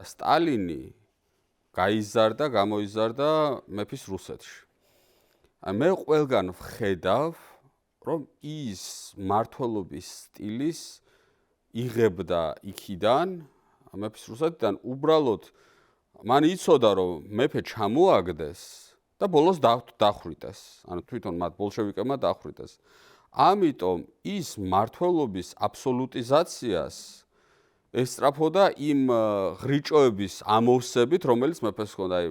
სტალინი გაიზარდა, გამოიზარდა მეფის რუსეთში. მე ყველგან ვხედავ, რომ ის მმართველობის სტილის იღებდა იქიდან, მეფის რუსეთიდან, უბრალოდ მან იცოდა, რომ მეფე ჩამოაგდეს და ბოლოს დახვრიტეს. ანუ თვითონ მათ ბოლშევიკებმა დახვრიტეს. ამიტომ ის მმართველობის აბსოლუტიზაციას ესწრაფოდა იმ ღრიჭოების ამოვსებით, რომელიც მეფეს ჰქონდა. აი,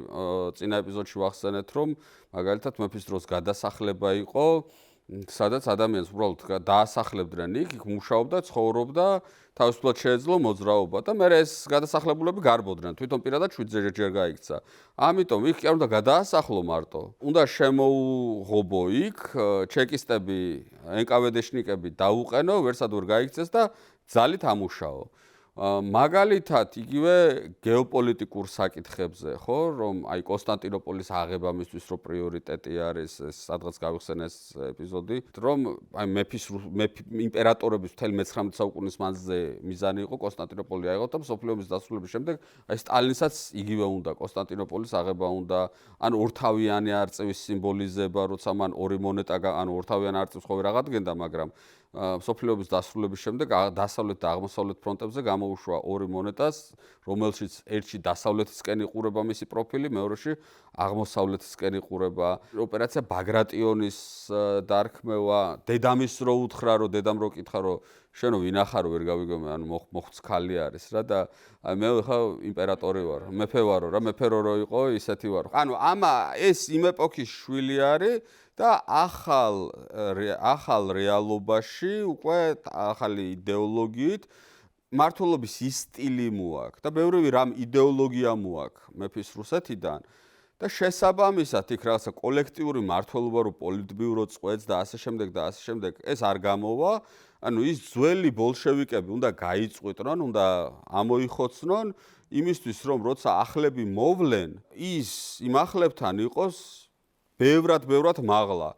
წინა ეპიზოდში ვახსენეთ, რომ მაგალითად მეფის დროს გადასახლება იყო, სადაც ადამიანს უბრალოდ დაასახლებდნენ იქ მუშაობდა, ცხოვრობდა, თავისუფლად შეეძლო მოძრაობა და მე ეს გადასახლებულები გარბოდნენ. თვითონ პირადად 7 ჯერ გაიქცა. ამიტომ იქ კი არ უნდა გადაასახლო მარტო. უნდა შემოუღობო იქ, ჩეკისტები, NKVD-შნიკები დაუყენო, ვერსად ვერ გაიქცეს და ძალით ამუშაო. მაგალითად, იგივე გეოპოლიტიკურ საკითხებზე, ხო, რომ აი კონსტანტინოპოლის აღება მისთვის რო პრიორიტეტი არის, ეს სადღაც გავიხსენე ეს ეპიზოდი, რომ აი მეფის იმპერატორების მთელი 19 საუკუნის მანძილზე მიზანი იყო კონსტანტინოპოლი აიღოთ და მსოფლიო ომის დასრულების შემდეგ აი სტალინსაც იგივე უნდა კონსტანტინოპოლის აღება უნდა, ან ორთავიანი არწივის სიმბოლიზება, როცა მან ორი მონეტა, ანუ ორთავიანი არწივს ხო ვერ აღადგენდა, მაგრამ მსოფლიო ომის დასრულების შემდეგ დასავლეთ და აღმოსავლეთ ფრონტებზე გამოუშვა ორი მონეტას, რომელშიც ერთში დასავლეთისკენ იყურება მისი პროფილი, მეორეში აღმოსავლეთისკენ იყურება. ოპერაცია ბაგრატიონის დარქმევა, დედამის რო უთხრა, რომ დედამ რო კითხა, რომ შენო ვინახარო ვერ გავიგო, ანუ მოხცქალი არის რა და მე ხა იმპერატორი ვარ, მეფე ვარო რა, მეფე რო იყო, ისეთი ვარ. ანუ ეს იმ ეპოქის შვილი არის და ახალ რეალობაში უკვე ახალი იდეოლოგიით მმართველობის ის სტილი მოაქვს და ბევრი რამ იდეოლოგია მოაქვს მეფის რუსეთიდან და შესაბამისად იქ რაღაცა კოლექტიური მმართველობა რო პოლიტბიურო წყვეტს და ასე შემდეგ ეს არ გამოვა. ანუ ის ძველი ბოლშევიკები უნდა გაიწყვიტნონ, უნდა ამოიხოცნონ იმისთვის რომ როცაახლები მოვლენ ის იმ ახლებთან იყოს ბევრად მაღლა.